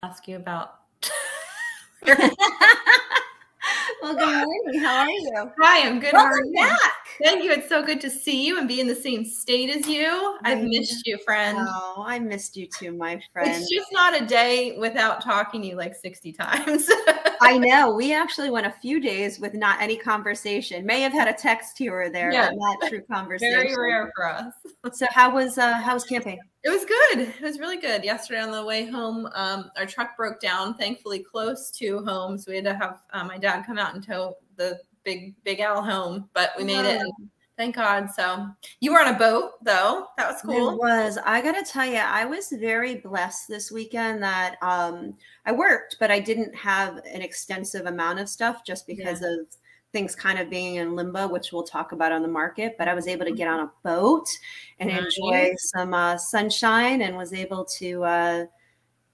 Ask you about. Well, good morning. How are you? Hi, I'm good. Welcome back. Thank you. It's so good to see you and be in the same state as you. I've missed you, friend. Oh, I missed you too, my friend. It's just not a day without talking to you like 60 times. I know. We actually went a few days with not any conversation. May have had a text here or there, but not true conversation. Very rare for us. So how was camping? It was good. It was really good. Yesterday on the way home, our truck broke down, thankfully close to home. So we had to have my dad come out and tow the Big Al home, but we made it. Thank God. So you were on a boat though. That was cool. It was. I got to tell you, I was very blessed this weekend that I worked, but I didn't have an extensive amount of stuff just because of things kind of being in limbo, which we'll talk about on the market. But I was able to get on a boat and enjoy some sunshine, and was able to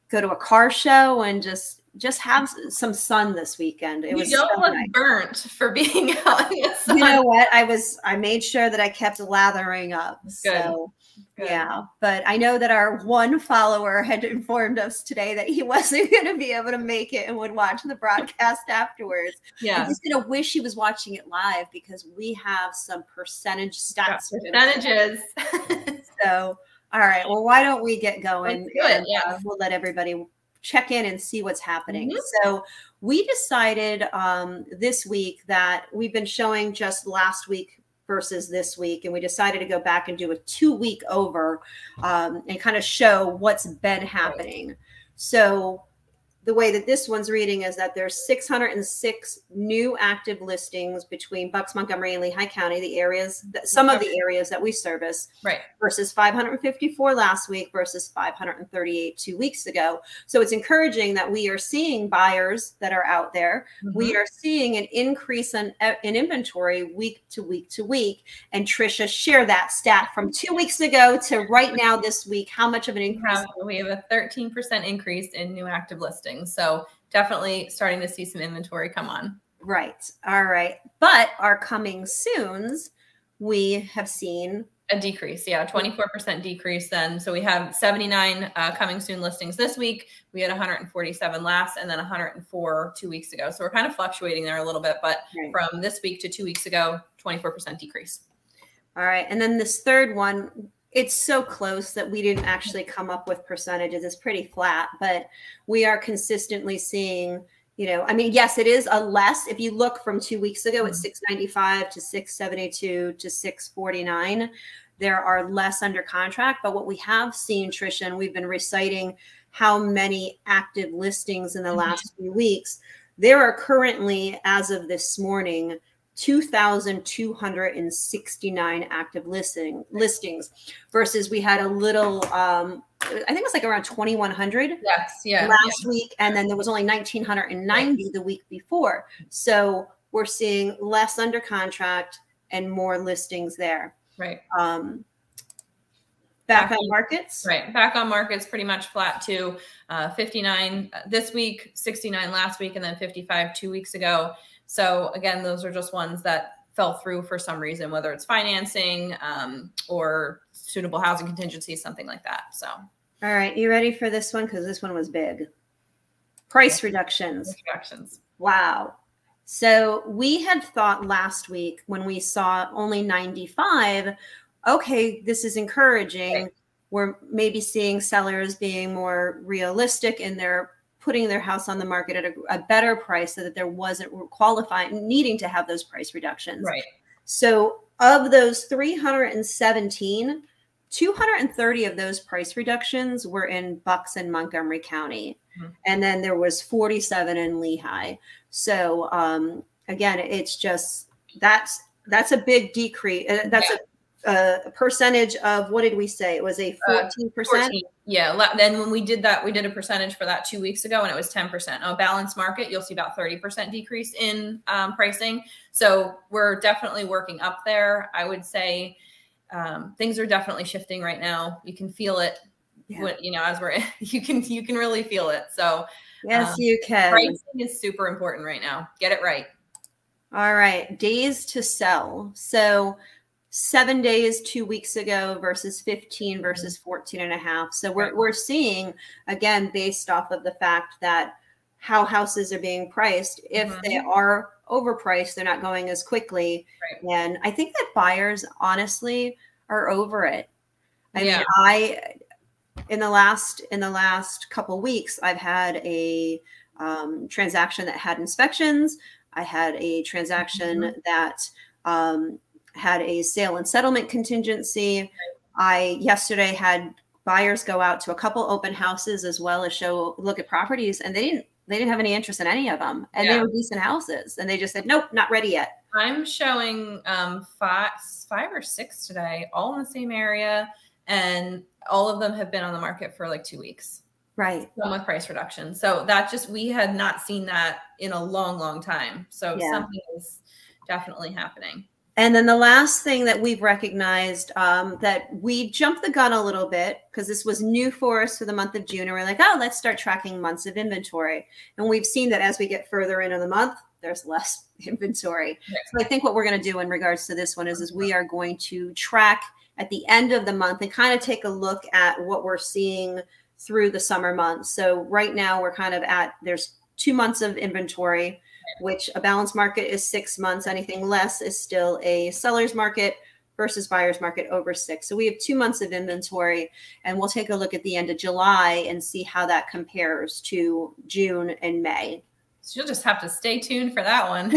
go to a car show and just have some sun this weekend. It was don't so look nice. Burnt for being out in the sun. You know what? I made sure that I kept lathering up. Good. So yeah, but I know that our one follower had informed us today that he wasn't going to be able to make it and would watch the broadcast afterwards. Yeah. He's going to wish he was watching it live because we have some percentage stats. Percentages. So, all right. Well, why don't we get going? Good. We'll let everybody check in and see what's happening. So we decided this week that we've been showing just last week versus this week, and we decided to go back and do a 2-week over and kind of show what's been happening. So the way that this one's reading is that there's 606 new active listings between Bucks, Montgomery, and Lehigh County, the areas that some of the areas that we service, versus 554 last week versus 538 2 weeks ago. So it's encouraging that we are seeing buyers that are out there. We are seeing an increase in inventory week to week to week. And Trisha, share that stat from 2 weeks ago to right now this week. How much of an increase? We have a 13% increase in new active listings. So definitely starting to see some inventory come on. Right. All right. But our coming soons, we have seen a decrease. Yeah. 24% decrease then. So we have 79 coming soon listings this week. We had 147 last, and then 104 2 weeks ago. So we're kind of fluctuating there a little bit, but from this week to 2 weeks ago, 24% decrease. All right. And then this third one, it's so close that we didn't actually come up with percentages. It's pretty flat, but we are consistently seeing, I mean, yes, it is a less. If you look from 2 weeks ago, it's 695 to 672 to 649. There are less under contract, but what we have seen, Trisha, and we've been reciting how many active listings in the last few weeks. There are currently, as of this morning, 2,269 active listings versus we had a little, I think it was like around 2,100 last week. And then there was only 1,990 the week before. So we're seeing less under contract and more listings there. Right. Back on markets. Right. Back on markets, pretty much flat too. 59 this week, 69 last week, and then 55 2 weeks ago. So again, those are just ones that fell through for some reason, whether it's financing or suitable housing contingencies, something like that. So, all right, you ready for this one? Because this one was big. Price reductions. Wow. So we had thought last week when we saw only 95, okay, this is encouraging. We're maybe seeing sellers being more realistic in their putting their house on the market at a better price so that there wasn't qualifying, needing to have those price reductions. Right. So of those 317, 230 of those price reductions were in Bucks and Montgomery County. And then there was 47 in Lehigh. So again, it's just, that's a big decrease. That's a percentage of, what did we say? It was a 14%. 14. Yeah. Then when we did that, we did a percentage for that 2 weeks ago, and it was 10%. On a balanced market, you'll see about 30% decrease in pricing. So we're definitely working up there. I would say things are definitely shifting right now. You can feel it. As you can really feel it. So yes, you can. Pricing is super important right now. Get it right. All right. Days to sell. So 7 days 2 weeks ago versus 15 versus 14 and a half. So we're seeing, again, based off of the fact that how houses are being priced, if they are overpriced, they're not going as quickly. And I think that buyers honestly are over it. I mean, in the last couple weeks, I've had a transaction that had inspections. I had a transaction that had a sale and settlement contingency. I yesterday had buyers go out to a couple open houses as well as look at properties, and they didn't have any interest in any of them, and they were decent houses, and they just said, nope, not ready yet. I'm showing five or six today, all in the same area, and all of them have been on the market for like 2 weeks. Right. Some with price reduction. So that we had not seen that in a long, long time. So something is definitely happening. And then the last thing that we've recognized, that we jumped the gun a little bit because this was new for us for the month of June. And we're like, oh, let's start tracking months of inventory. And we've seen that as we get further into the month, there's less inventory. So I think what we're going to do in regards to this one is we are going to track at the end of the month and kind of take a look at what we're seeing through the summer months. So right now we're kind of there's 2 months of inventory, which a balanced market is 6 months. Anything less is still a seller's market versus buyer's market over 6. So we have 2 months of inventory, and we'll take a look at the end of July and see how that compares to June and May. So you'll just have to stay tuned for that one.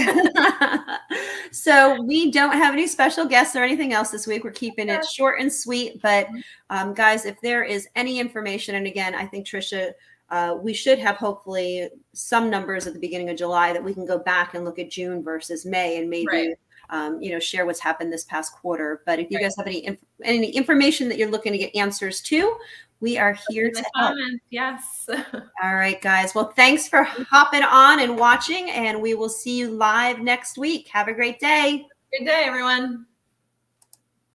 So we don't have any special guests or anything else this week. We're keeping it short and sweet. But guys, if there is any information, and again, I think Trisha, we should have hopefully some numbers at the beginning of July that we can go back and look at June versus May and maybe share what's happened this past quarter. But if you guys have any information that you're looking to get answers to, we are here to help. Yes. All right, guys. Well, thanks for hopping on and watching, and we will see you live next week. Have a great day. Good day, everyone.